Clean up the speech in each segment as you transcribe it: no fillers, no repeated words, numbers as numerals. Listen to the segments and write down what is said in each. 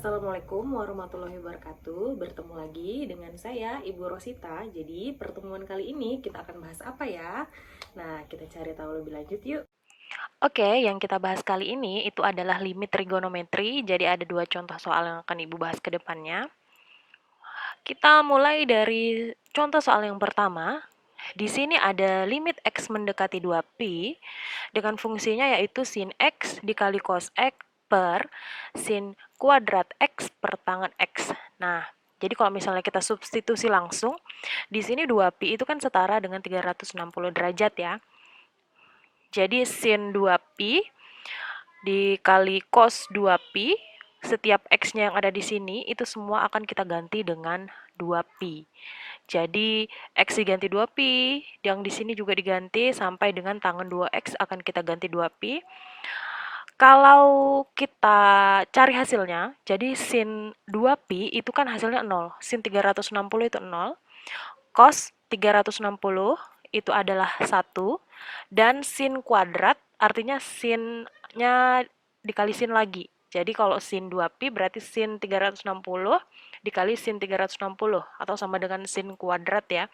Assalamualaikum warahmatullahi wabarakatuh. Bertemu lagi dengan saya Ibu Rosita. Jadi pertemuan kali ini kita akan bahas apa ya? Nah, kita cari tahu lebih lanjut yuk. Oke, yang kita bahas kali ini itu adalah limit trigonometri. Jadi ada dua contoh soal yang akan Ibu bahas ke depannya. Kita mulai dari contoh soal yang pertama. Di sini ada limit X mendekati 2pi dengan fungsinya yaitu sin X dikali cos X per sin kuadrat X per tangen X. Nah, jadi kalau misalnya kita substitusi langsung, di sini 2pi itu kan setara dengan 360 derajat ya. Jadi sin 2pi dikali cos 2pi, setiap X-nya yang ada di sini, itu semua akan kita ganti dengan 2pi. Jadi, X diganti 2pi, yang di sini juga diganti, sampai dengan tangen 2X akan kita ganti 2pi. Kalau kita cari hasilnya, jadi sin 2pi itu kan hasilnya 0. Sin 360 itu 0. Cos 360 itu adalah 1. Dan sin kuadrat, artinya sinnya dikali sin lagi. Jadi kalau sin 2pi berarti sin 360 dikali sin 360 atau sama dengan sin kuadrat ya.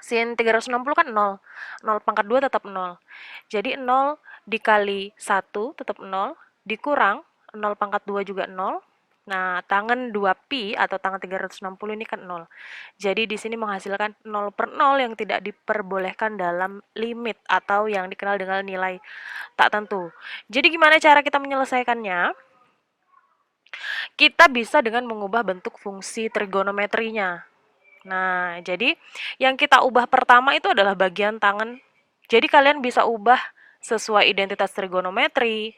Sin 360 kan 0. 0 pangkat 2 tetap 0. Jadi 0 dikali 1 tetap 0, dikurang 0 pangkat 2 juga 0. Nah, tangen 2pi atau tangen 360 ini kan 0. Jadi di sini menghasilkan 0 per 0 yang tidak diperbolehkan dalam limit atau yang dikenal dengan nilai tak tentu. Jadi gimana cara kita menyelesaikannya? Kita bisa dengan mengubah bentuk fungsi trigonometrinya. Nah, jadi yang kita ubah pertama itu adalah bagian tangen. Jadi kalian bisa ubah sesuai identitas trigonometri,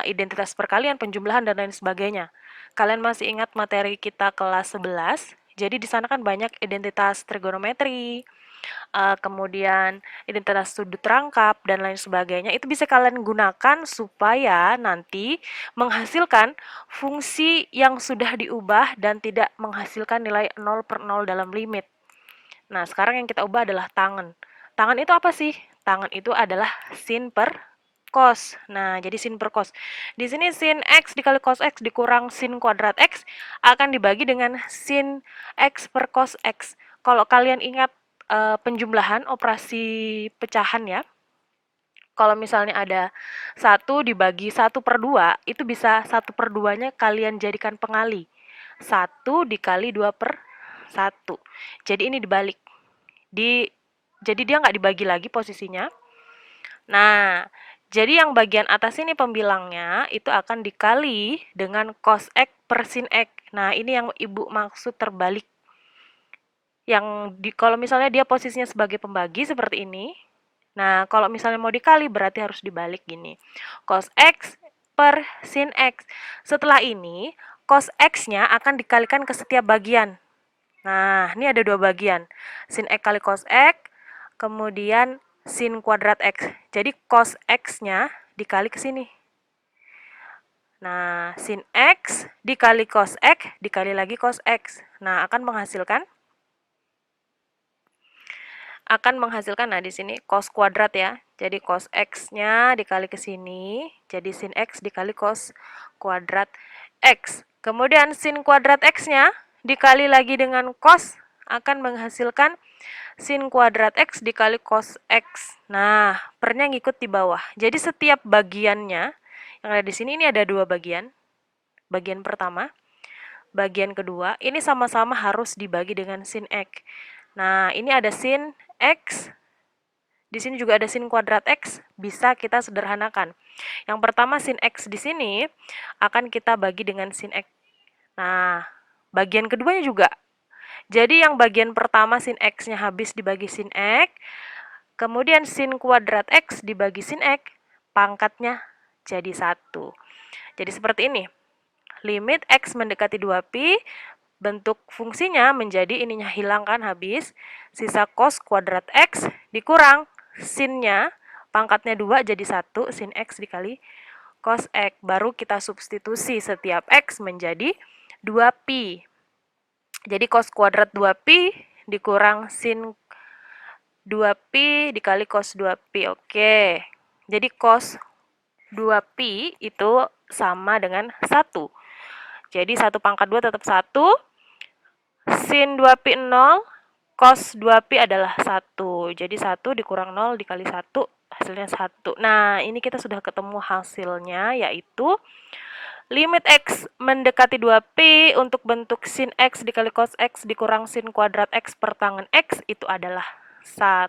identitas perkalian, penjumlahan, dan lain sebagainya. Kalian masih ingat materi kita kelas 11? Jadi di sana kan banyak identitas trigonometri, kemudian identitas sudut rangkap, dan lain sebagainya. Itu bisa kalian gunakan supaya nanti menghasilkan fungsi yang sudah diubah dan tidak menghasilkan nilai 0 per 0 dalam limit. Nah, sekarang yang kita ubah adalah tangen. Tangen itu apa sih? Tangen itu adalah sin per cos. Nah, jadi sin per cos. Di sini sin X dikali cos X dikurang sin kuadrat X akan dibagi dengan sin X per cos X. Kalau kalian ingat penjumlahan operasi pecahan ya, kalau misalnya ada 1 dibagi 1/2, itu bisa 1/2-nya kalian jadikan pengali. 1 dikali 2/1. Jadi ini dibalik. Jadi dia nggak dibagi lagi posisinya. Nah, jadi yang bagian atas ini pembilangnya itu akan dikali dengan cos X per sin X. Nah, ini yang Ibu maksud terbalik. Kalau misalnya dia posisinya sebagai pembagi seperti ini. Nah, kalau misalnya mau dikali berarti harus dibalik gini. Cos X per sin X. Setelah ini, cos X-nya akan dikalikan ke setiap bagian. Nah, ini ada dua bagian. Sin X kali cos X, kemudian sin kuadrat X. Jadi cos X-nya dikali ke sini. Nah, sin X dikali cos X, dikali lagi cos X. Nah, akan menghasilkan nah di sini cos kuadrat ya. Jadi cos X-nya dikali ke sini, jadi sin X dikali cos kuadrat X. Kemudian sin kuadrat X-nya dikali lagi dengan cos akan menghasilkan sin kuadrat X dikali cos X. Nah, pernya ngikut di bawah. Jadi setiap bagiannya yang ada di sini ini ada dua bagian. Bagian pertama, bagian kedua, ini sama-sama harus dibagi dengan sin X. Nah, ini ada sin X, di sini juga ada sin kuadrat X, bisa kita sederhanakan. Yang pertama sin X di sini akan kita bagi dengan sin X. Nah, bagian keduanya juga. Jadi yang bagian pertama sin X-nya habis dibagi sin X, kemudian sin kuadrat X dibagi sin X, pangkatnya jadi 1. Jadi seperti ini. Limit X mendekati 2pi, bentuk fungsinya menjadi ininya hilang kan habis, sisa cos kuadrat X dikurang sinnya, pangkatnya 2 jadi 1, sin X dikali cos X. Baru kita substitusi setiap X menjadi 2pi. Jadi cos kuadrat 2pi dikurang sin 2pi dikali cos 2pi. Oke. Jadi cos 2pi itu sama dengan 1. Jadi 1 pangkat 2 tetap 1. Sin 2pi 0, cos 2pi adalah 1. Jadi 1 dikurang 0 dikali 1, hasilnya 1. Nah, ini kita sudah ketemu hasilnya, yaitu limit X mendekati 2pi untuk bentuk sin X dikali cos X dikurang sin kuadrat X per tangen X itu adalah 1.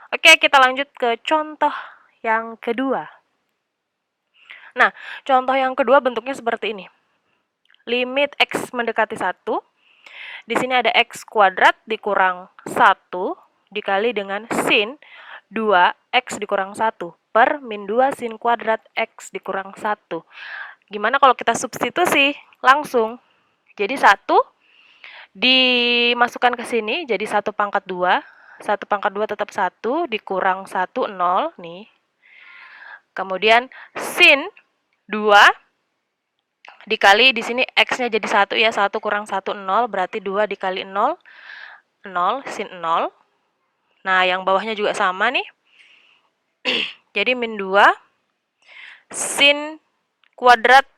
Oke, kita lanjut ke contoh yang kedua. Nah, contoh yang kedua bentuknya seperti ini. Limit X mendekati 1. Di sini ada X kuadrat dikurang 1 dikali dengan sin 2X dikurang 1 per min 2 sin kuadrat X dikurang 1. Gimana kalau kita substitusi langsung? Jadi 1 dimasukkan ke sini jadi 1 pangkat 2. 1 pangkat 2 tetap 1 dikurang 1, 0 nih. Kemudian sin 2 dikali di sini X-nya jadi 1 ya, 1 kurang 1, 0, berarti 2 dikali 0, 0, sin 0. Nah, yang bawahnya juga sama nih. Jadi min 2 sin kuadrat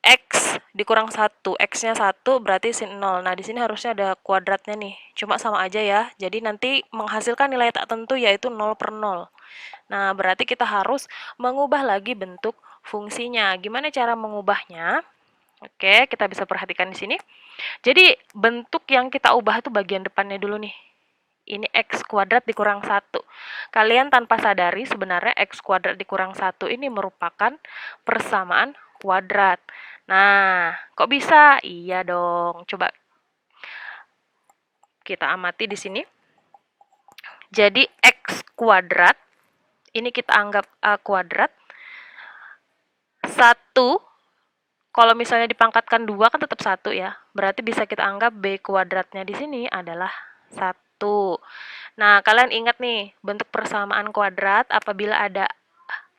X dikurang 1. X-nya 1 berarti sin 0. Nah, di sini harusnya ada kuadratnya nih. Cuma sama aja ya. Jadi nanti menghasilkan nilai tak tentu yaitu 0 per 0. Nah, berarti kita harus mengubah lagi bentuk fungsinya. Gimana cara mengubahnya? Oke, kita bisa perhatikan di sini. Jadi, bentuk yang kita ubah itu bagian depannya dulu nih. Ini X kuadrat dikurang 1. Kalian tanpa sadari sebenarnya X kuadrat dikurang 1 ini merupakan persamaan kuadrat. Nah, kok bisa? Iya dong. Coba kita amati di sini. Jadi X kuadrat, ini kita anggap A kuadrat. 1, kalau misalnya dipangkatkan 2 kan tetap 1 ya. Berarti bisa kita anggap B kuadratnya di sini adalah 1. Nah, kalian ingat nih, bentuk persamaan kuadrat apabila ada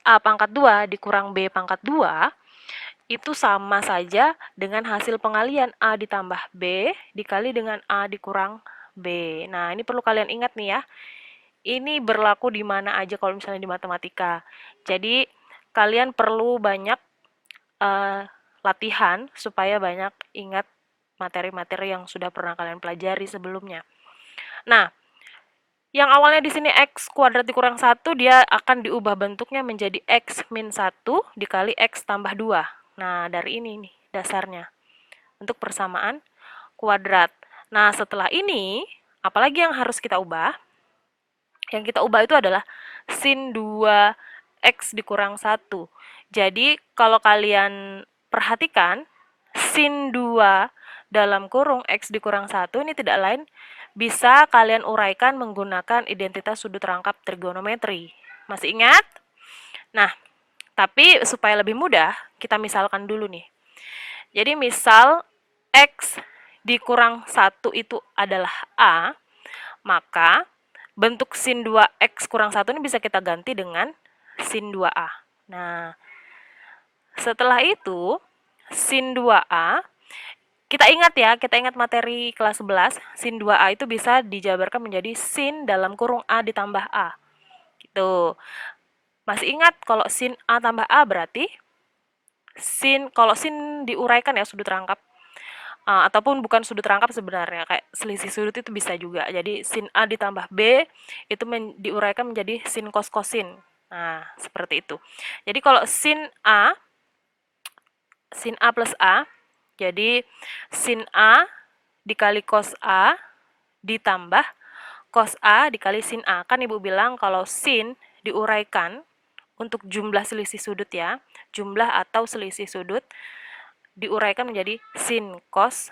A pangkat 2 dikurang B pangkat 2, itu sama saja dengan hasil pengalian A ditambah B dikali dengan A dikurang B. Nah, ini perlu kalian ingat nih ya. Ini berlaku di mana aja kalau misalnya di matematika. Jadi, kalian perlu banyak latihan supaya banyak ingat materi-materi yang sudah pernah kalian pelajari sebelumnya. Nah, yang awalnya di sini X kuadrat dikurang 1, dia akan diubah bentuknya menjadi X min 1 dikali X tambah 2. Nah, dari ini nih dasarnya. Untuk persamaan kuadrat. Nah, setelah ini, apalagi yang harus kita ubah? Yang kita ubah itu adalah sin 2X dikurang 1. Jadi, kalau kalian perhatikan, sin 2 dalam kurung X dikurang 1 ini tidak lain bisa kalian uraikan menggunakan identitas sudut rangkap trigonometri. Masih ingat? Nah, tapi supaya lebih mudah, kita misalkan dulu nih. Jadi misal X dikurang 1 itu adalah A, maka bentuk sin 2X kurang 1 ini bisa kita ganti dengan sin 2A. Nah, setelah itu, sin 2A, kita ingat materi kelas 11, sin 2A itu bisa dijabarkan menjadi sin dalam kurung A ditambah A. Gitu. Masih ingat kalau sin A tambah A berarti kalau sin diuraikan ya sudut rangkap, ataupun bukan sudut rangkap sebenarnya, kayak selisih sudut itu bisa juga. Jadi sin A ditambah B itu diuraikan menjadi sin cos kosin. Nah, seperti itu. Jadi kalau sin A plus A, jadi sin A dikali cos A ditambah cos A dikali sin A. Kan Ibu bilang kalau sin diuraikan untuk jumlah selisih sudut ya, jumlah atau selisih sudut diuraikan menjadi sin cos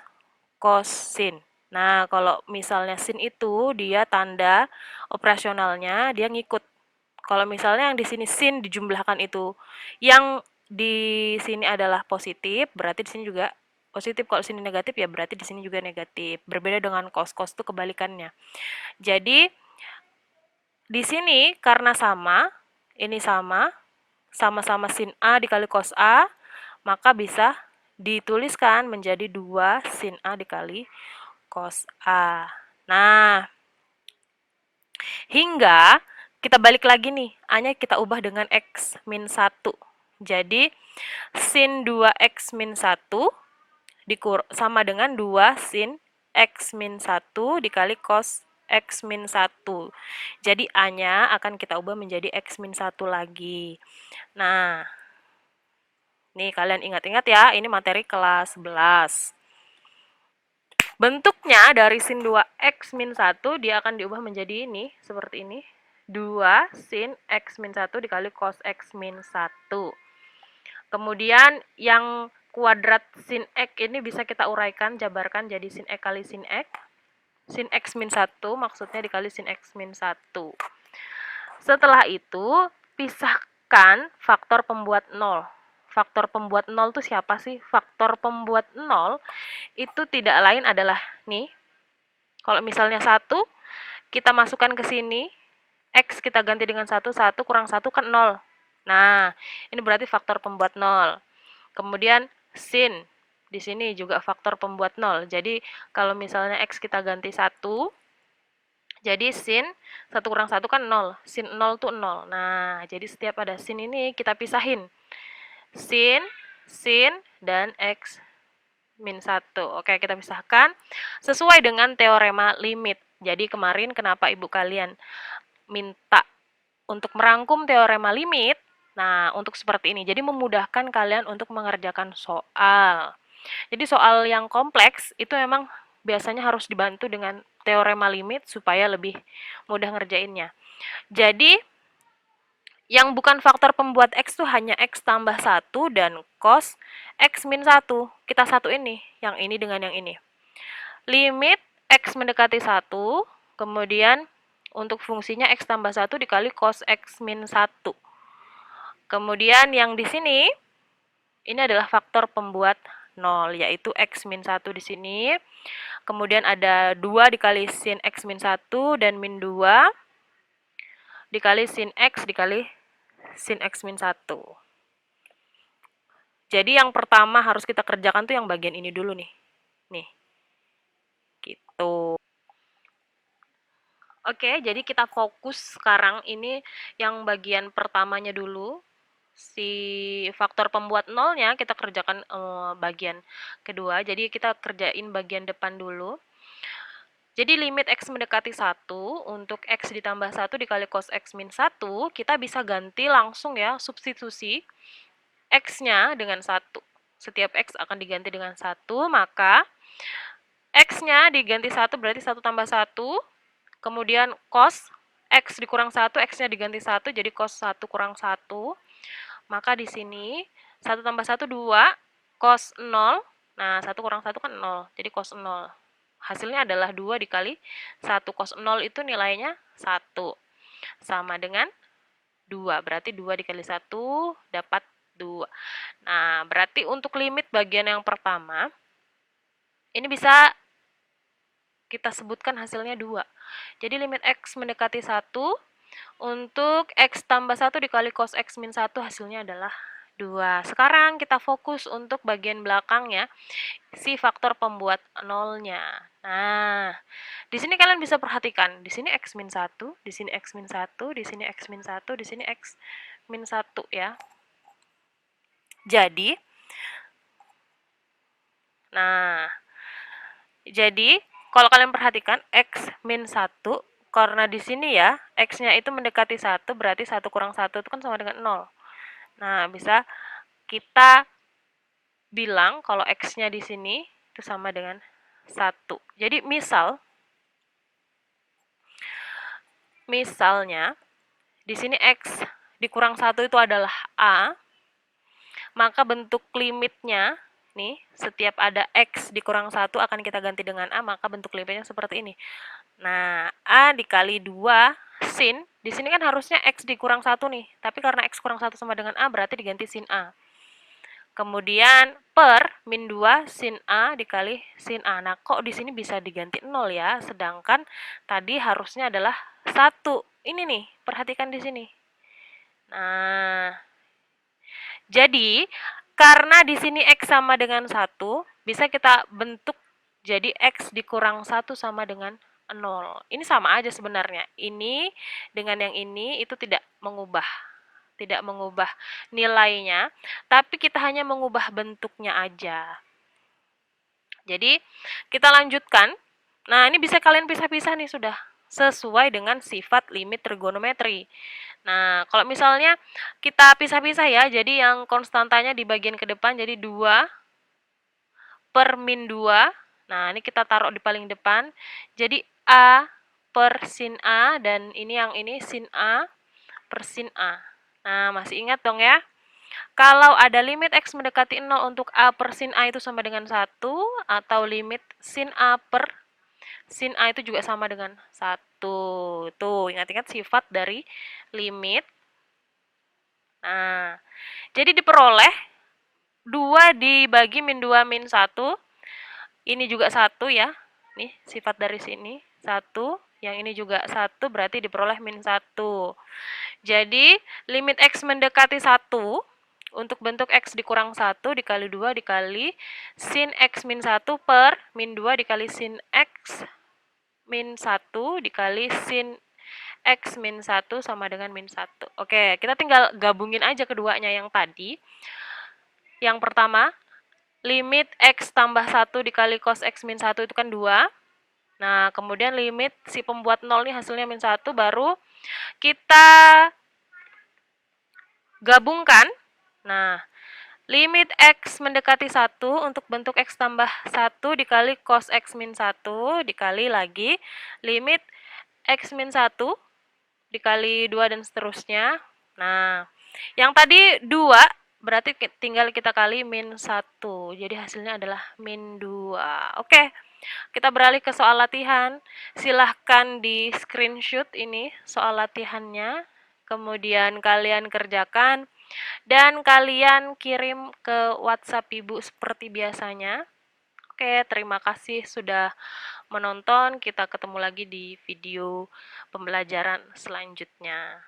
sin. Nah, kalau misalnya sin itu dia tanda operasionalnya dia ngikut. Kalau misalnya yang di sini sin dijumlahkan itu yang di sini adalah positif, berarti di sini juga positif. Kalau sini negatif ya berarti di sini juga negatif. Berbeda dengan cos itu kebalikannya. Jadi di sini karena ini sama-sama sin A dikali cos A, maka bisa dituliskan menjadi 2 sin A dikali cos A. Nah, hingga kita balik lagi nih, A-nya kita ubah dengan X min 1. Jadi sin 2x min 1 sama dengan 2 sin x min 1 dikali cos x min 1. Jadi A-nya akan kita ubah menjadi x min 1 lagi. Nah, nih kalian ingat-ingat ya, ini materi kelas 11. Bentuknya dari sin 2x min 1 dia akan diubah menjadi ini, seperti ini. 2 sin x min 1 dikali cos x min 1. Kemudian yang kuadrat sin x ini bisa kita uraikan, jabarkan jadi sin x kali sin x. Sin x min 1 maksudnya dikali sin x min 1. Setelah itu, pisahkan faktor pembuat 0. Faktor pembuat 0 itu siapa sih? Faktor pembuat 0 itu tidak lain adalah, nih, kalau misalnya 1, kita masukkan ke sini, x kita ganti dengan 1, 1 kurang 1 kan 0. Nah, ini berarti faktor pembuat 0. Kemudian sin, di sini juga faktor pembuat 0. Jadi, kalau misalnya x kita ganti 1, jadi sin 1 kurang 1 kan 0. Sin 0 itu 0. Nah, jadi setiap ada sin ini kita pisahin. Sin, dan x min 1. Oke, kita pisahkan sesuai dengan teorema limit. Jadi kemarin kenapa ibu kalian minta untuk merangkum teorema limit? Nah, untuk seperti ini. Jadi memudahkan kalian untuk mengerjakan soal. Jadi soal yang kompleks itu memang biasanya harus dibantu dengan teorema limit supaya lebih mudah ngerjainnya. Jadi yang bukan faktor pembuat x itu hanya x tambah 1 dan cos x min 1. Kita satu ini, yang ini dengan yang ini. Limit x mendekati 1, kemudian untuk fungsinya x tambah 1 dikali cos x min 1. Kemudian yang di sini, ini adalah faktor pembuat 0, yaitu x min 1 di sini. Kemudian ada 2 dikali sin x min 1 dan min 2 dikali sin x dikali sin x min 1. Jadi yang pertama harus kita kerjakan tuh yang bagian ini dulu nih. Nih. Gitu. Oke, jadi kita fokus sekarang ini yang bagian pertamanya dulu. Si faktor pembuat nolnya kita kerjakan bagian kedua. Jadi kita kerjain bagian depan dulu. Jadi limit x mendekati 1 untuk x ditambah 1 dikali cos x min 1, kita bisa ganti langsung ya, substitusi x-nya dengan 1. Setiap x akan diganti dengan 1, maka x-nya diganti 1 berarti 1 tambah 1, kemudian cos x dikurang 1, x-nya diganti 1, jadi cos 1 kurang 1, maka di sini 1 tambah 1, 2, cos 0, nah 1 kurang 1 kan 0, jadi cos 0. Hasilnya adalah 2 dikali 1 cos 0 itu nilainya 1. Sama dengan 2. Berarti 2 dikali 1 dapat 2. Nah, berarti untuk limit bagian yang pertama, ini bisa kita sebutkan hasilnya 2. Jadi limit x mendekati 1, untuk x tambah 1 dikali cos x min 1 hasilnya adalah 2. Sekarang kita fokus untuk bagian belakangnya, si faktor pembuat nolnya. Nah, di sini kalian bisa perhatikan, di sini x min 1, di sini x min 1, di sini x min 1, di sini x min 1 ya. Jadi, kalau kalian perhatikan x min 1, karena di sini ya, x-nya itu mendekati 1, berarti 1 kurang 1 itu kan sama dengan 0. Nah, bisa kita bilang kalau x-nya di sini itu sama dengan 1. Jadi misalnya di sini x dikurang 1 itu adalah a, maka bentuk limitnya nih, setiap ada x dikurang 1 akan kita ganti dengan a, maka bentuk limitnya seperti ini. Nah, a dikali 2 sin, di sini kan harusnya x dikurang 1 nih, tapi karena x kurang 1 sama dengan a, berarti diganti sin a. Kemudian per min 2 sin A dikali sin A. Nah, kok di sini bisa diganti 0 ya? Sedangkan tadi harusnya adalah 1. Ini nih, perhatikan di sini. Nah, jadi karena di sini x sama dengan 1, bisa kita bentuk jadi x dikurang 1 sama dengan 0. Ini sama aja sebenarnya. Ini dengan yang ini itu tidak mengubah. tidak mengubah nilainya, tapi kita hanya mengubah bentuknya aja. Jadi, kita lanjutkan. Nah, ini bisa kalian pisah-pisah nih sudah sesuai dengan sifat limit trigonometri. Nah, kalau misalnya kita pisah-pisah ya, jadi yang konstantanya di bagian ke depan jadi 2 per min 2. Nah, ini kita taruh di paling depan. Jadi A per sin A, dan ini yang ini sin A per sin A. Nah, masih ingat dong ya? Kalau ada limit X mendekati 0 untuk A per sin A itu sama dengan 1, atau limit sin A per sin A itu juga sama dengan 1. Tuh, ingat-ingat sifat dari limit. Nah, jadi diperoleh 2 dibagi min 2 min 1. Ini juga 1 ya. Nih, sifat dari sini 1. Yang ini juga 1, berarti diperoleh min 1. Jadi, limit X mendekati 1, untuk bentuk X dikurang 1 dikali 2 dikali sin X min 1 per min 2 dikali sin X min 1 dikali sin X min 1 sama dengan min 1. Oke, kita tinggal gabungin aja keduanya yang tadi. Yang pertama, limit X tambah 1 dikali cos X min 1 itu kan 2. Nah, kemudian limit si pembuat 0 nih hasilnya min 1, baru kita gabungkan. Nah, limit X mendekati 1 untuk bentuk X tambah 1 dikali cos X min 1 dikali lagi limit X min 1 dikali 2 dan seterusnya. Nah, yang tadi 2 berarti tinggal kita kali min 1. Jadi hasilnya adalah min 2. Oke, kita beralih ke soal latihan. Silahkan di screenshot ini soal latihannya. Kemudian kalian kerjakan dan kalian kirim ke WhatsApp Ibu seperti biasanya. Oke, terima kasih sudah menonton. Kita ketemu lagi di video pembelajaran selanjutnya.